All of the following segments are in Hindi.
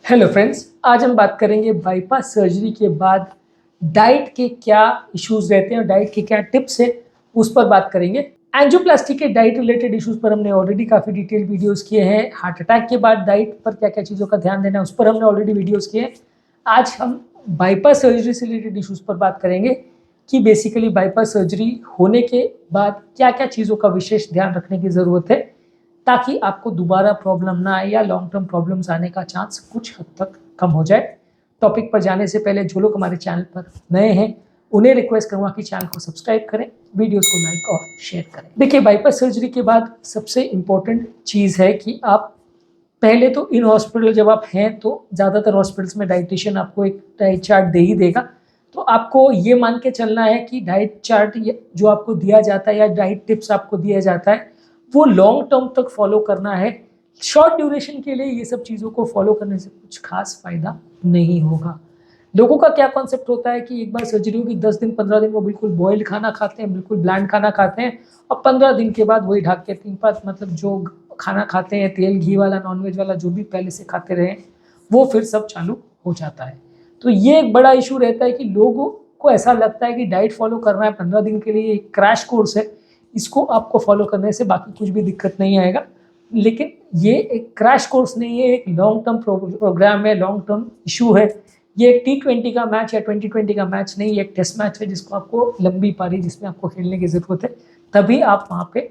हेलो फ्रेंड्स, आज हम बात करेंगे बाईपास सर्जरी के बाद डाइट के क्या इश्यूज रहते हैं और डाइट के क्या टिप्स है उस पर बात करेंगे। एंजियोप्लास्टी के डाइट रिलेटेड इश्यूज पर हमने ऑलरेडी काफ़ी डिटेल वीडियोस किए हैं। हार्ट अटैक के बाद डाइट पर क्या क्या चीज़ों का ध्यान देना है उस पर हमने ऑलरेडी वीडियोस किए हैं। आज हम बाईपास सर्जरी से रिलेटेड इश्यूज पर बात करेंगे कि बेसिकली बाईपास सर्जरी होने के बाद क्या क्या चीज़ों का विशेष ध्यान रखने की ज़रूरत है ताकि आपको दोबारा प्रॉब्लम ना आए या लॉन्ग टर्म प्रॉब्लम्स आने का चांस कुछ हद तक कम हो जाए। टॉपिक पर जाने से पहले जो लोग हमारे चैनल पर नए हैं उन्हें रिक्वेस्ट करूँगा कि चैनल को सब्सक्राइब करें, वीडियोस को लाइक और शेयर करें। देखिए, बाईपास सर्जरी के बाद सबसे इम्पोर्टेंट चीज़ है कि आप पहले तो इन हॉस्पिटल जब आप हैं तो ज़्यादातर हॉस्पिटल्स में डाइटिशियन आपको एक डाइट चार्ट दे ही देगा। तो आपको ये मान के चलना है कि डाइट चार्ट जो आपको दिया जाता है या डाइट टिप्स आपको दिया जाता है वो लॉन्ग टर्म तक फॉलो करना है। शॉर्ट ड्यूरेशन के लिए ये सब चीज़ों को फॉलो करने से कुछ खास फायदा नहीं होगा। लोगों का क्या कॉन्सेप्ट होता है कि एक बार सर्जरी होगी 10 दिन 15 दिन वो बिल्कुल बॉइल्ड खाना खाते हैं, बिल्कुल ब्लैंड खाना खाते हैं और 15 दिन के बाद वही ढाक के 3-5 मतलब जो खाना खाते हैं तेल घी वाला नॉनवेज वाला जो भी पहले से खाते रहे वो फिर सब चालू हो जाता है। तो ये एक बड़ा इशू रहता है कि लोगों को ऐसा लगता है कि डाइट फॉलो करना है 15 दिन के लिए, एक क्रैश कोर्स है, इसको आपको फॉलो करने से बाकी कुछ भी दिक्कत नहीं आएगा। लेकिन ये एक क्रैश कोर्स नहीं है, एक लॉन्ग टर्म प्रोग्राम है, लॉन्ग टर्म इशू है। ये एक T20 का मैच या 2020 का मैच नहीं, ये एक टेस्ट मैच है जिसको आपको लंबी पारी जिसमें आपको खेलने की ज़रूरत है, तभी आप वहाँ पे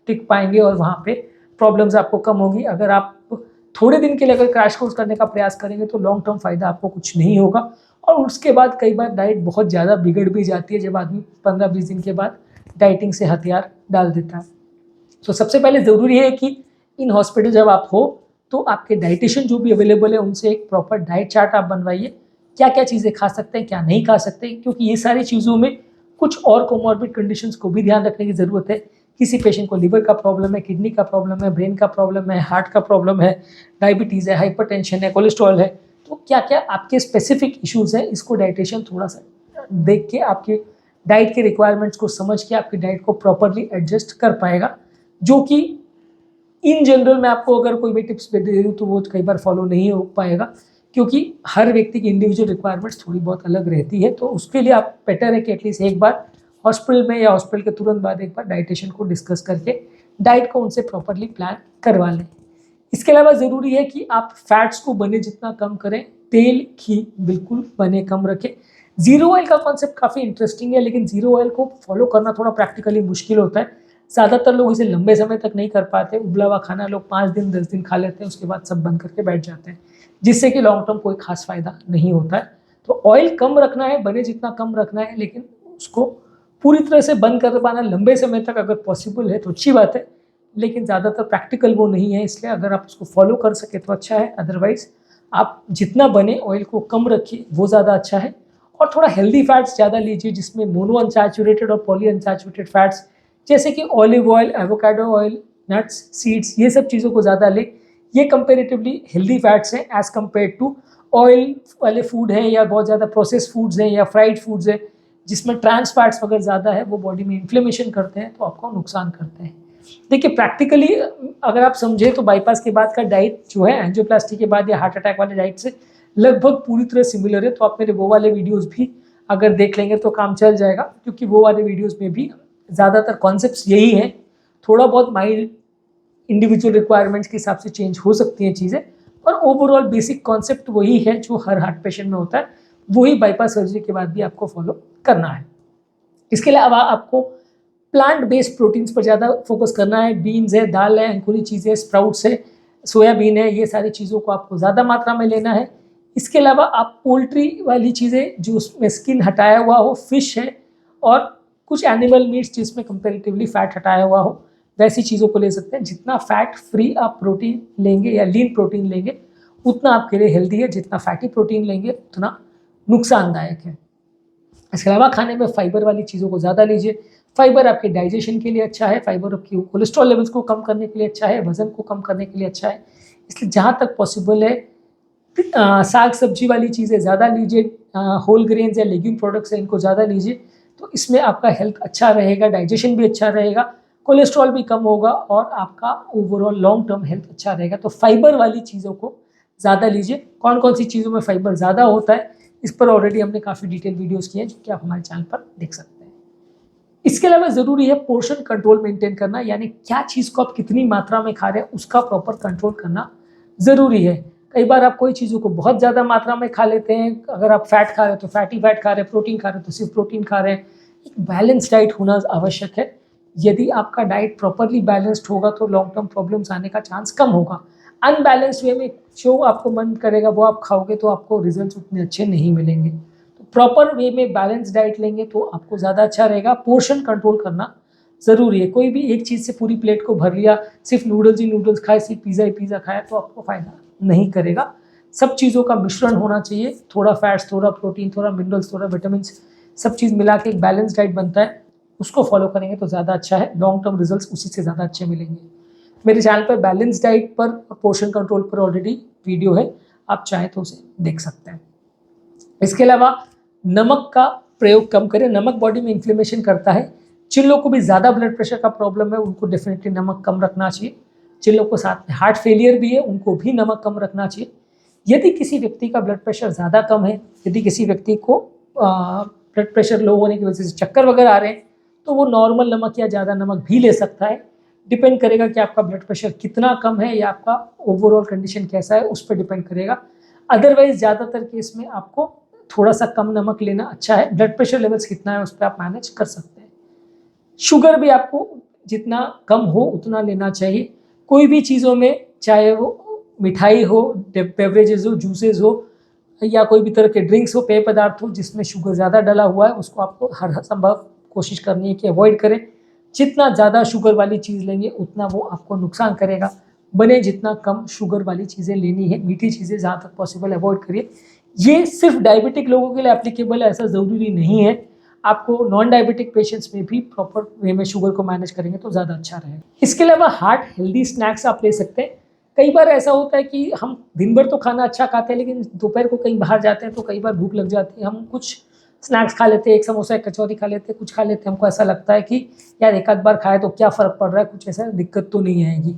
टिक पाएंगे और वहाँ पे प्रॉब्लम्स आपको कम होगी। अगर आप थोड़े दिन के लिए अगर क्रैश कोर्स करने का प्रयास करेंगे तो लॉन्ग टर्म फ़ायदा आपको कुछ नहीं होगा। और उसके बाद कई बार डाइट बहुत ज़्यादा बिगड़ भी जाती है जब आदमी 15-20 दिन के बाद डाइटिंग से हथियार डाल देता है। तो सबसे पहले ज़रूरी है कि इन हॉस्पिटल जब आप हो तो आपके डाइटिशियन जो भी अवेलेबल है उनसे एक प्रॉपर डाइट चार्ट आप बनवाइए, क्या क्या चीज़ें खा सकते हैं क्या नहीं खा सकते, क्योंकि ये सारी चीज़ों में कुछ और कोमॉर्बिड कंडीशंस को भी ध्यान रखने की ज़रूरत है। किसी पेशेंट को लिवर का प्रॉब्लम है, किडनी का प्रॉब्लम है, ब्रेन का प्रॉब्लम है, हार्ट का प्रॉब्लम है, डायबिटीज़ है, हाइपरटेंशन है, कोलेस्ट्रॉल है, तो क्या क्या आपके स्पेसिफिक इश्यूज़ हैं इसको डाइटिशियन थोड़ा सा देख के आपके डाइट के रिक्वायरमेंट्स को समझ के आपकी डाइट को प्रॉपरली एडजस्ट कर पाएगा। जो कि इन जनरल मैं आपको अगर कोई भी टिप्स दे दूँ तो वो कई बार फॉलो नहीं हो पाएगा, क्योंकि हर व्यक्ति की इंडिविजुअल रिक्वायरमेंट्स थोड़ी बहुत अलग रहती है। तो उसके लिए आप बेटर है कि एटलीस्ट एक बार हॉस्पिटल में या हॉस्पिटल के तुरंत बाद एक बार डाइटिशियन को डिस्कस करके डाइट को उनसे प्रॉपरली प्लान करवा लें। इसके अलावा ज़रूरी है कि आप फैट्स को बने जितना कम करें, तेल घी बिल्कुल बने कम रखें। ज़ीरो ऑयल का कॉन्सेप्ट काफ़ी इंटरेस्टिंग है, लेकिन ज़ीरो ऑयल को फॉलो करना थोड़ा प्रैक्टिकली मुश्किल होता है। ज़्यादातर लोग इसे लंबे समय तक नहीं कर पाते। उबला हुआ खाना लोग 5 दिन 10 दिन खा लेते हैं, उसके बाद सब बंद करके बैठ जाते हैं, जिससे कि लॉन्ग टर्म कोई खास फ़ायदा नहीं होता है। तो ऑयल कम रखना है, बने जितना कम रखना है, लेकिन उसको पूरी तरह से बंद कर पाना लंबे समय तक अगर पॉसिबल है तो अच्छी बात है, लेकिन ज़्यादातर प्रैक्टिकल वो नहीं है। इसलिए अगर आप उसको फॉलो कर सके तो अच्छा है, अदरवाइज़ आप जितना बने ऑयल को कम रखिए, वो ज़्यादा अच्छा है। और थोड़ा हेल्दी फैट्स ज़्यादा लीजिए जिसमें मोनो अनसैचुरेटेड और पॉली अनसैचुरेटेड फैट्स जैसे कि olive oil, avocado oil, nuts, seeds, ये सब चीज़ों को ज़्यादा लें। ये कंपेरेटिवली हेल्दी फैट्स हैं एज़ कम्पेयर टू ऑयल वाले फूड हैं या बहुत ज़्यादा प्रोसेस फूड्स हैं या फ्राइड फूड्स हैं जिसमें ट्रांस फैट्स वगैरह ज़्यादा है, वो बॉडी में इन्फ्लेमेशन करते हैं तो आपको नुकसान करते हैं। देखिए, प्रैक्टिकली अगर आप समझे तो बाईपास के बाद का डाइट जो है एंजियोप्लास्टी के बाद या हार्ट अटैक वाले डाइट से लगभग पूरी तरह सिमिलर है। तो आप मेरे वो वाले वीडियोस भी अगर देख लेंगे तो काम चल जाएगा, क्योंकि वो वाले वीडियोस में भी ज़्यादातर कॉन्सेप्ट्स यही हैं। थोड़ा बहुत माइल्ड इंडिविजुअल रिक्वायरमेंट्स के हिसाब से चेंज हो सकती हैं चीज़ें, और ओवरऑल बेसिक कॉन्सेप्ट वही है जो हर हार्ट पेशेंट में होता है, वही बाईपास सर्जरी के बाद भी आपको फॉलो करना है। इसके अलावा आपको प्लांट बेस्ड प्रोटीन्स पर ज़्यादा फोकस करना है। बीन्स है, दाल है, अंकुरी चीज़ें, स्प्राउट्स है, सोयाबीन है, ये सारी चीज़ों को आपको ज़्यादा मात्रा में लेना है। इसके अलावा आप पोल्ट्री वाली चीज़ें जो उसमें स्किन हटाया हुआ हो, फिश है, और कुछ एनिमल मीट्स जिसमें कंपेरेटिवली फैट हटाया हुआ हो, वैसी चीज़ों को ले सकते हैं। जितना फैट फ्री आप प्रोटीन लेंगे या लीन प्रोटीन लेंगे उतना आपके लिए हेल्दी है, जितना फैटी प्रोटीन लेंगे उतना नुकसानदायक है। इसके अलावा खाने में फाइबर वाली चीज़ों को ज़्यादा लीजिए। फाइबर आपके डाइजेशन के लिए अच्छा है, फाइबर आपकी कोलेस्ट्रॉल लेवल्स को कम करने के लिए अच्छा है, वजन को कम करने के लिए अच्छा है। इसलिए जहाँ तक पॉसिबल है साग सब्जी वाली चीज़ें ज़्यादा लीजिए, होल ग्रेन्स या लेग्यूम प्रोडक्ट्स हैं इनको ज़्यादा लीजिए, तो इसमें आपका हेल्थ अच्छा रहेगा, डाइजेशन भी अच्छा रहेगा, कोलेस्ट्रॉल भी कम होगा और आपका ओवरऑल लॉन्ग टर्म हेल्थ अच्छा रहेगा। तो फाइबर वाली चीज़ों को ज़्यादा लीजिए। कौन कौन सी चीज़ों में फाइबर ज़्यादा होता है इस पर ऑलरेडी हमने काफ़ी डिटेल वीडियोज़ किए हैं जो कि आप हमारे चैनल पर देख सकते हैं। इसके अलावा ज़रूरी है पोर्शन कंट्रोल मेंटेन करना, यानी क्या चीज़ को आप कितनी मात्रा में खा रहे हैं उसका प्रॉपर कंट्रोल करना ज़रूरी है। कई बार आप कोई चीज़ों को बहुत ज़्यादा मात्रा में खा लेते हैं। अगर आप फैट खा रहे हैं तो फैटी फैट खा रहे हैं, प्रोटीन खा रहे हैं तो सिर्फ प्रोटीन खा रहे हैं। एक बैलेंस डाइट होना आवश्यक है। यदि आपका डाइट प्रॉपरली बैलेंस्ड होगा तो लॉन्ग टर्म प्रॉब्लम्स आने का चांस कम होगा। अनबैलेंस्ड वे में जो आपको मन करेगा वो आप खाओगे तो आपको रिजल्ट्स उतने अच्छे नहीं मिलेंगे। तो प्रॉपर वे में बैलेंस डाइट लेंगे तो आपको ज़्यादा अच्छा रहेगा। पोर्शन कंट्रोल करना ज़रूरी है। कोई भी एक चीज़ से पूरी प्लेट को भर लिया, सिर्फ नूडल्स ही नूडल्स खाए, सिर्फ पिज़्ज़ा ही पिज़्ज़ा खाया तो आपको फ़ायदा नहीं करेगा। सब चीज़ों का मिश्रण होना चाहिए, थोड़ा फैट्स, थोड़ा प्रोटीन, थोड़ा मिनरल्स, थोड़ा विटामिन, सब चीज़ मिला के एक बैलेंस डाइट बनता है। उसको फॉलो करेंगे तो ज़्यादा अच्छा है, लॉन्ग टर्म रिजल्ट्स उसी से ज़्यादा अच्छे मिलेंगे। मेरे चैनल पर बैलेंस डाइट पर और पोर्शन कंट्रोल पर ऑलरेडी वीडियो है, आप चाहें तो उसे देख सकते हैं। इसके अलावा नमक का प्रयोग कम करें। नमक बॉडी में इन्फ्लेमेशन करता है। जिन लोगों को भी ज़्यादा ब्लड प्रेशर का प्रॉब्लम है उनको डेफिनेटली नमक कम रखना चाहिए। जिन लोगों को साथ में हार्ट फेलियर भी है उनको भी नमक कम रखना चाहिए। यदि किसी व्यक्ति का ब्लड प्रेशर ज़्यादा कम है, यदि किसी व्यक्ति को ब्लड प्रेशर लो होने की वजह से चक्कर वगैरह आ रहे हैं तो वो नॉर्मल नमक या ज़्यादा नमक भी ले सकता है। डिपेंड करेगा कि आपका ब्लड प्रेशर कितना कम है या आपका ओवरऑल कंडीशन कैसा है, उस पर डिपेंड करेगा। अदरवाइज ज़्यादातर केस में आपको थोड़ा सा कम नमक लेना अच्छा है। ब्लड प्रेशर लेवल्स कितना है उस पर आप मैनेज कर सकते हैं। शुगर भी आपको जितना कम हो उतना लेना चाहिए। कोई भी चीज़ों में, चाहे वो मिठाई हो, बेवरेजेस हो, जूसेस हो या कोई भी तरह के ड्रिंक्स हो, पेय पदार्थ हो जिसमें शुगर ज़्यादा डला हुआ है, उसको आपको हर संभव कोशिश करनी है कि अवॉइड करें। जितना ज़्यादा शुगर वाली चीज़ लेंगे उतना वो आपको नुकसान करेगा। बने जितना कम शुगर वाली चीज़ें लेनी है, मीठी चीज़ें जहाँ तक पॉसिबल अवॉइड करिए। ये सिर्फ डायबिटिक लोगों के लिए एप्लीकेबल है ऐसा ज़रूरी नहीं है। आपको नॉन डायबिटिक पेशेंट्स में भी प्रॉपर वे में शुगर को मैनेज करेंगे तो ज़्यादा अच्छा रहेगा। इसके अलावा हार्ट हेल्दी स्नैक्स आप ले सकते हैं। कई बार ऐसा होता है कि हम दिन भर तो खाना अच्छा खाते हैं लेकिन दोपहर को कहीं बाहर जाते हैं तो कई बार भूख लग जाती है। हम कुछ स्नैक्स खा लेते हैं, एक समोसा, एक कचौरी खा लेते हैं, कुछ खा लेते हैं। हमको ऐसा लगता है कि यार एक आध बार खाए तो क्या फ़र्क पड़ रहा है, कुछ ऐसा दिक्कत तो नहीं आएगी।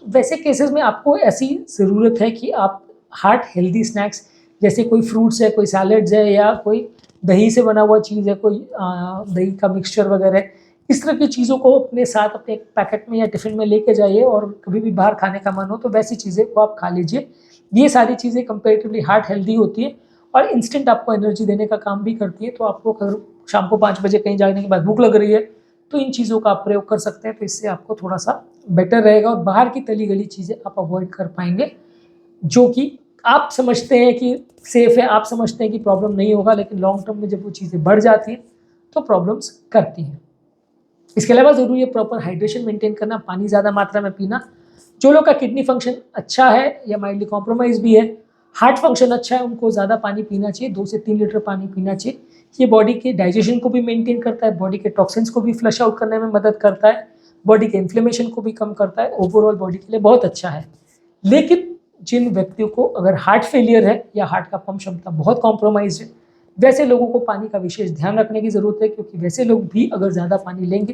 तो वैसे केसेस में आपको ऐसी ज़रूरत है कि आप हार्ट हेल्दी स्नैक्स जैसे कोई फ्रूट्स है, कोई सैलड्स है या कोई दही से बना हुआ चीज़ है, कोई दही का मिक्सचर वगैरह है, इस तरह की चीज़ों को अपने साथ अपने एक पैकेट में या टिफ़िन में लेके जाइए और कभी भी बाहर खाने का मन हो तो वैसी चीज़ें को आप खा लीजिए। ये सारी चीज़ें कंपैरेटिवली हार्ट हेल्दी होती है और इंस्टेंट आपको एनर्जी देने का काम भी करती है। तो आपको अगर शाम को 5 बजे कहीं जाने के बाद भूख लग रही है तो इन चीज़ों का आप प्रयोग कर सकते हैं। तो इससे आपको थोड़ा सा बेटर रहेगा और बाहर की तली गली चीज़ें आप अवॉइड कर पाएंगे जो कि आप समझते हैं कि सेफ़ है, आप समझते हैं कि प्रॉब्लम नहीं होगा, लेकिन लॉन्ग टर्म में जब वो चीज़ें बढ़ जाती हैं तो प्रॉब्लम्स करती हैं। इसके अलावा ज़रूरी है प्रॉपर हाइड्रेशन मेंटेन करना, पानी ज़्यादा मात्रा में पीना। जो लोग का किडनी फंक्शन अच्छा है या माइल्डली कॉम्प्रोमाइज़ भी है, हार्ट फंक्शन अच्छा है, उनको ज़्यादा पानी पीना चाहिए, 2 से 3 लीटर पानी पीना चाहिए। ये बॉडी के डाइजेशन को भी मेंटेन करता है, बॉडी के टॉक्सिन्स को भी फ्लश आउट करने में मदद करता है, बॉडी के इन्फ्लेमेशन को भी कम करता है, ओवरऑल बॉडी के लिए बहुत अच्छा है। लेकिन जिन व्यक्तियों को अगर हार्ट फेलियर है या हार्ट का पंप क्षमता बहुत कॉम्प्रोमाइज़ है, वैसे लोगों को पानी का विशेष ध्यान रखने की ज़रूरत है क्योंकि वैसे लोग भी अगर ज़्यादा पानी लेंगे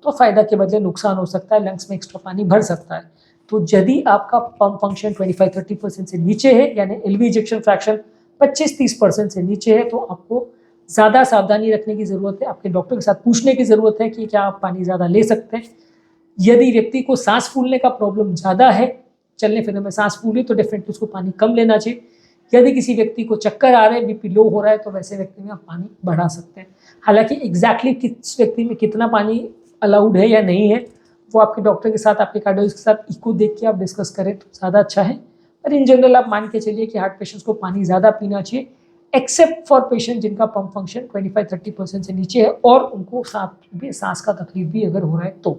तो फ़ायदा के बदले नुकसान हो सकता है, लंग्स में एक्स्ट्रा पानी भर सकता है। तो यदि आपका पंप फंक्शन 25-30% से नीचे है यानी एलवी इजेक्शन फ्रैक्शन 25-30% से नीचे है तो आपको ज़्यादा सावधानी रखने की ज़रूरत है। आपके डॉक्टर के साथ पूछने की ज़रूरत है कि क्या आप पानी ज़्यादा ले सकते हैं। यदि व्यक्ति को सांस फूलने का प्रॉब्लम ज़्यादा है, चलने फिरने में सांस फूली तो डेफिनेटली उसको पानी कम लेना चाहिए। यदि किसी व्यक्ति को चक्कर आ रहे हैं, बीपी लो हो रहा है तो वैसे व्यक्ति में आप पानी बढ़ा सकते हैं। हालांकि एग्जैक्टली किस व्यक्ति में कितना पानी अलाउड है या नहीं है वो आपके डॉक्टर के साथ, आपके कार्डियोलॉजिस्ट के साथ इको देख के आप डिस्कस करें तो ज़्यादा अच्छा है। पर इन जनरल आप मान के चलिए कि हार्ट पेशेंट्स को पानी ज़्यादा पीना चाहिए, एक्सेप्ट फॉर पेशेंट जिनका पंप फंक्शन 25-30% से नीचे है और उनको साथ में सांस का तकलीफ भी अगर हो रहा है तो।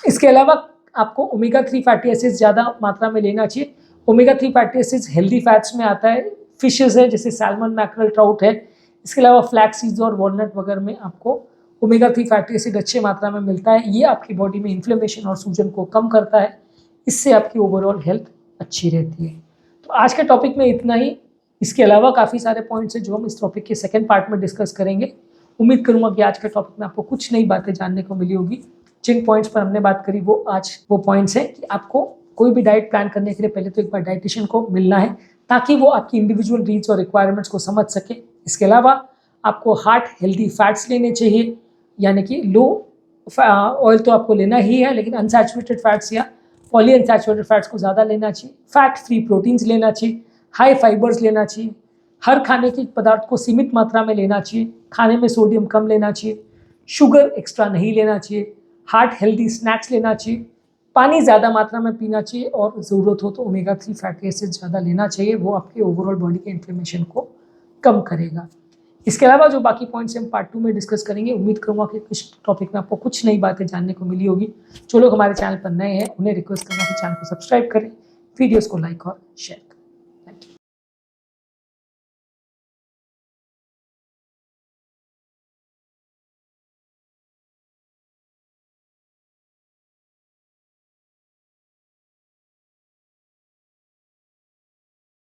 इसके अलावा आपको ओमेगा 3 फैटी एसिड्स ज़्यादा मात्रा में लेना चाहिए। Omega 3 fatty acids healthy fats में आता है, फिशेस है जैसे सैल्मन, मैकरल, ट्राउट है। इसके अलावा फ्लैक्स सीड्स और वॉलनट वगैरह में आपको ओमेगा 3 फैटी एसिड अच्छे मात्रा में मिलता है। ये आपकी बॉडी में इन्फ्लेमेशन और सूजन को कम करता है, इससे आपकी ओवरऑल हेल्थ अच्छी रहती है। तो आज के टॉपिक में इतना ही। इसके अलावा काफ़ी सारे पॉइंट्स हैं जो हम इस टॉपिक के सेकेंड पार्ट में डिस्कस करेंगे। उम्मीद करूँगा कि आज के टॉपिक में आपको कुछ नई बातें जानने को मिली होगी। जिन पॉइंट्स पर हमने बात करी वो आज वो पॉइंट्स हैं कि आपको कोई भी डाइट प्लान करने के लिए पहले तो एक बार डाइटिशियन को मिलना है ताकि वो आपकी इंडिविजुअल नीड्स और रिक्वायरमेंट्स को समझ सके। इसके अलावा आपको हार्ट हेल्दी फैट्स लेने चाहिए, यानी कि लो ऑयल तो आपको लेना ही है, लेकिन अनसैचुरेटेड फैट्स या पॉली अनसैचुरेटेड फैट्स को ज़्यादा लेना चाहिए। फैट फ्री प्रोटीन्स लेना चाहिए, हाई फाइबर्स लेना चाहिए, हर खाने के पदार्थ को सीमित मात्रा में लेना चाहिए, खाने में सोडियम कम लेना चाहिए, शुगर एक्स्ट्रा नहीं लेना चाहिए, हार्ट हेल्दी स्नैक्स लेना चाहिए, पानी ज़्यादा मात्रा में पीना चाहिए और ज़रूरत हो तो ओमेगा 3 फैटी एसिड ज़्यादा लेना चाहिए, वो आपके ओवरऑल बॉडी के इन्फ्लेमेशन को कम करेगा। इसके अलावा जो बाकी पॉइंट्स हम पार्ट 2 में डिस्कस करेंगे, उम्मीद करूँगा कि इस टॉपिक में आपको कुछ नई बातें जानने को मिली होगी। जो लोग हमारे चैनल पर नए हैं उन्हें रिक्वेस्ट करना कि चैनल को सब्सक्राइब करें, वीडियोज़ को लाइक और शेयर करें।